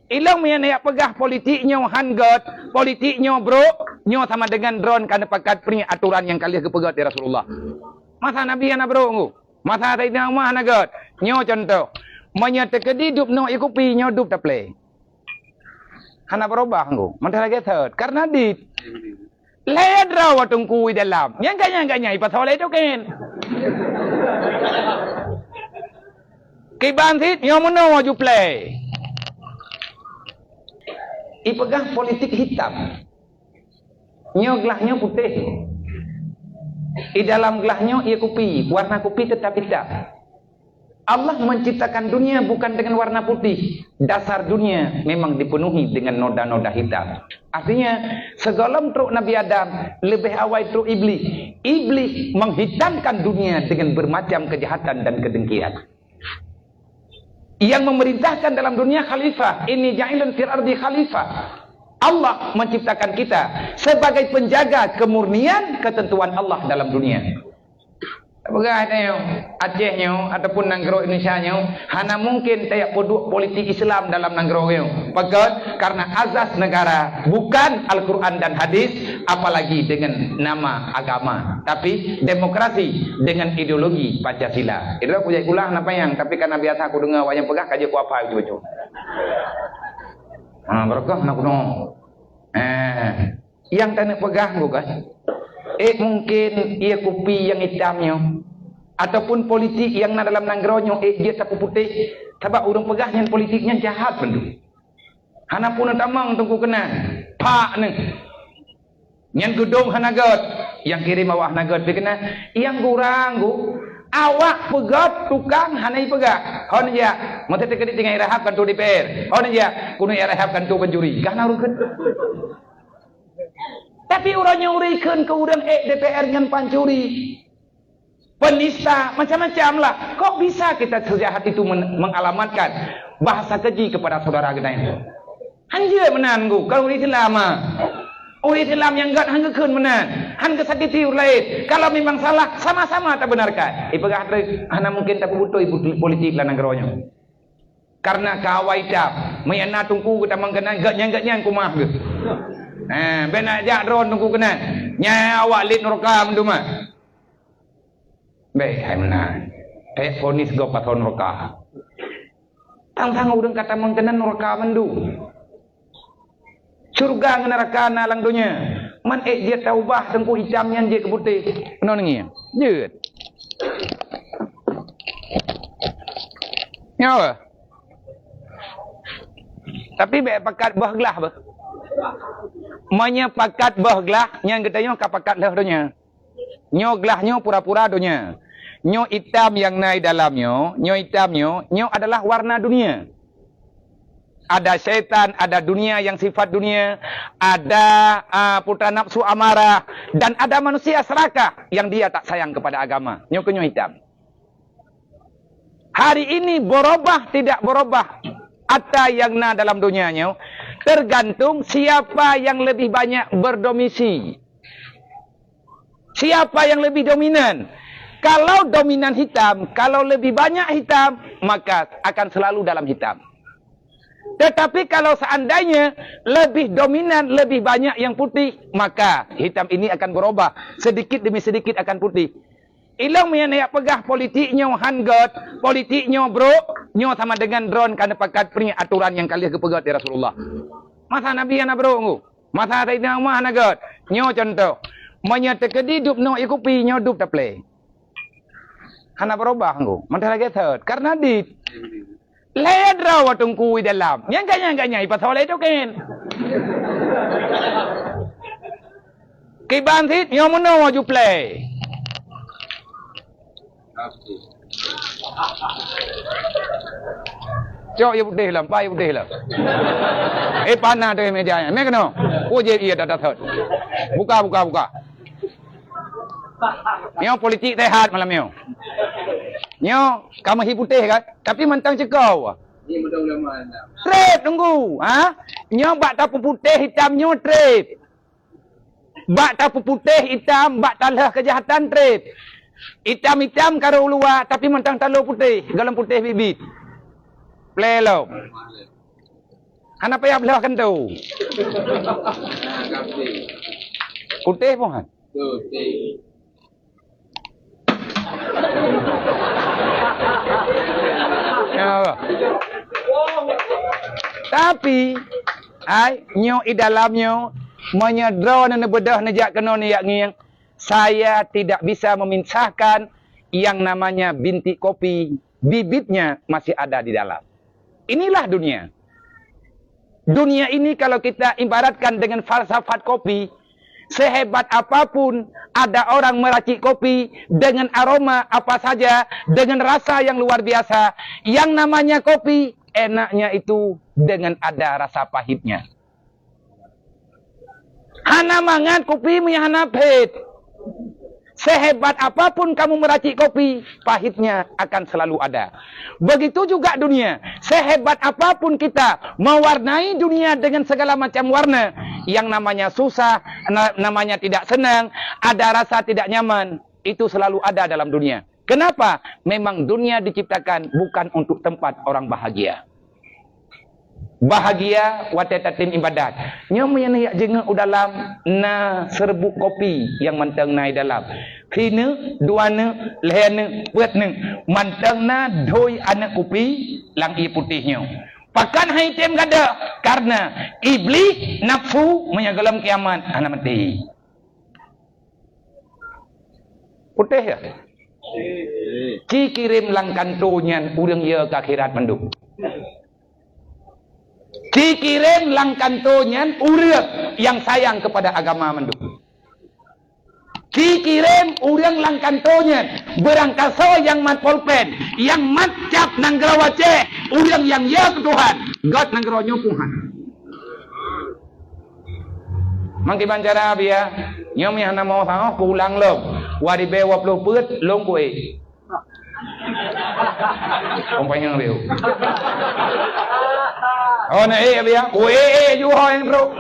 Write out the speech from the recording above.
Ilang yang nak pegah politiknya hanggot, politiknya bro, nyo sama dengan drone kerana pakat peri aturan yang kalian kepegat ya Rasulullah. Masa Nabi yang bro ngu. Masa Sayyidina Umar nagot. Nyo contoh. Menyatakan hidup no ikupi nyo hidup tak play. Hana berubah ngu. Mentah lagi third. Karena di lihat rawa tungku di dalam. Yang ganya pasal itu kan. Kiban sit nyo mono maju play. Ipegang politik hitam. Nyo gelahnya putih. Di dalam gelahnya ia kopi. Warna kopi tetap hitam. Allah menciptakan dunia bukan dengan warna putih. Dasar dunia memang dipenuhi dengan noda-noda hitam. Artinya, segolam truk Nabi Adam, lebih awal truk iblis. Iblis menghitamkan dunia dengan bermacam kejahatan dan kedengkian. Yang memerintahkan dalam dunia khalifah. Ini ja'ilun fil ardi khalifah. Allah menciptakan kita sebagai penjaga kemurnian ketentuan Allah dalam dunia. Bagaimana Acehnya ataupun Nanggro Indonesia-nya hana mungkin tayak produk politik Islam dalam Nanggro-nya. Pakat karena azas negara bukan Al-Quran dan hadis, apalagi dengan nama agama, tapi demokrasi dengan ideologi Pancasila. Itu aku jadi ulah apa yang, tapi karena biasa aku dengar wayang pegah kaji aku apa itu. Berkah nak kuno. Yang tak nak pegang bukan? Mungkin ia kopi yang hitamnya ataupun politik yang na dalam nanggronya dia tak putih. Sebab orang pegang yang politiknya jahat pendu. Hana pun tamang tunggu kena. Pak ni. Yang gedung hanagot, yang kirim awak hanagot kena. Yang kurang awak pegat tukang hanai pegat. Hon ya, mesti tekedi tinggal irahap kan tu DPR. Hon ya, kuno irahap kan tu pencuri. Kana urut. Tapi orangnya urikan ke orang DPR dengan pancuri, penista, macam-macam lah. Kok bisa kita sejahat itu mengalamatkan bahasa keji kepada saudara kita itu? Hanya menanggu. Kalau Islam Islam yang enggak hanya kun menan, hanya sakiti orang lain. Kalau memang salah, sama-sama tak benarkan. Ipegah hana mungkin tak butuh politik lah nanggeronya. Karena kawai tak, mayana tungku kita mengkena enggak kumah ke. Benak jak drone tunggu kena. Nya awak lit neraka mendu mah. Baik, hai menang. Fonis go paton neraka. Tang-tang urang kata mengkena neraka mendu. Surga dengan neraka nalang dunia. Man dia taubah tengku hitamnya dia ke putih. Benar ngi. Jeut. Nyawa. Tapi baik pakat buah gelah bah. Menyepakat bahglah yang katanya kapakat lah donya. Nyo glahnya pura-pura donya. Nyo hitam yang naik dalamnya, nyo hitamnya, nyo adalah warna dunia. Ada setan, ada dunia yang sifat dunia, ada putra nafsu amarah, dan ada manusia serakah yang dia tak sayang kepada agama. Nyo hitam. Hari ini berubah tidak berubah. Ada yang na dalam dunianya tergantung siapa yang lebih banyak berdomisi. Siapa yang lebih dominan. Kalau dominan hitam, kalau lebih banyak hitam, maka akan selalu dalam hitam. Tetapi kalau seandainya lebih dominan, lebih banyak yang putih, maka hitam ini akan berubah. Sedikit demi sedikit akan putih. Ilang yang nak pegah politiknya hanggot, politiknya bro, nyo sama dengan drone kerana pakat peri aturan yang kalian kepegat ya Rasulullah. Masa Nabi yang bro ngu. Masa Sayyidina Umar nagot. Nyo contoh. Menyatakan hidup no ikupi nyo hidup tak play. Hana berubah ngu. Mentah lagi third. Karena di lihat rawa tungku di dalam. Yang ganya pasal itu kan. Kiban sit nyo mono maju play. Cok ya putih lah, pai putih lah. Panah tu meja nya. Mek no. Oh je ia dah thot. Buka. Nyo politik sehat malam nyo. Nyo kamu hi putih kan, tapi mentang cekau. Ni mudah ulama. Trade tunggu, Nyo bak tapu putih hitam nyo trade. Bak tapu putih hitam bak talah kejahatan trade. Hitam-hitam karo luar tapi mentang talur putih, galam putih bibit. Play lo. Hana payah belah kan tu. Putih pun kan? Putih. Ya. Tapi nyo i dalamnya menyedra dan bedah nejak kena niak ngiang. Saya tidak bisa memisahkan yang namanya bintik kopi. Bibitnya masih ada di dalam. Inilah dunia. Dunia ini kalau kita ibaratkan dengan falsafat kopi, sehebat apapun ada orang meracik kopi dengan aroma apa saja, dengan rasa yang luar biasa. Yang namanya kopi, enaknya itu dengan ada rasa pahitnya. Hana mangan kopi punya hana pahit. Sehebat apapun kamu meracik kopi, pahitnya akan selalu ada. Begitu juga dunia. Sehebat apapun kita mewarnai dunia dengan segala macam warna, yang namanya susah, namanya tidak senang, ada rasa tidak nyaman, itu selalu ada dalam dunia. Kenapa? Memang dunia diciptakan bukan untuk tempat orang bahagia. Bahagia watetatin ibadat. Nyom yang nak jenguk dalam na serbuk kopi yang mantang nai dalam. Kini dua ne, lehne, buat ne, mantang na doi anak kopi lang i putihnya. Pakan hai tem gada karena iblis nafsu menyegelam kiamat anak mati. Putih ya? Ci kirim lang kantonyan urang ye ke akhirat menduk. Dikirim lang kantonyan urang yang sayang kepada agama menduk. Dikirim urang lang kantonyan berangkaso yang mat polpen, yang mat cap nang gerawace, urang yang ya ke Tuhan, God nang geronyo Tuhan. Mangki bancara biya, nyom yang namo sang pulang lom, wari bewa puluh put long kue. Kompanya ngeu. Oh na biya, kue ju ho yang bro.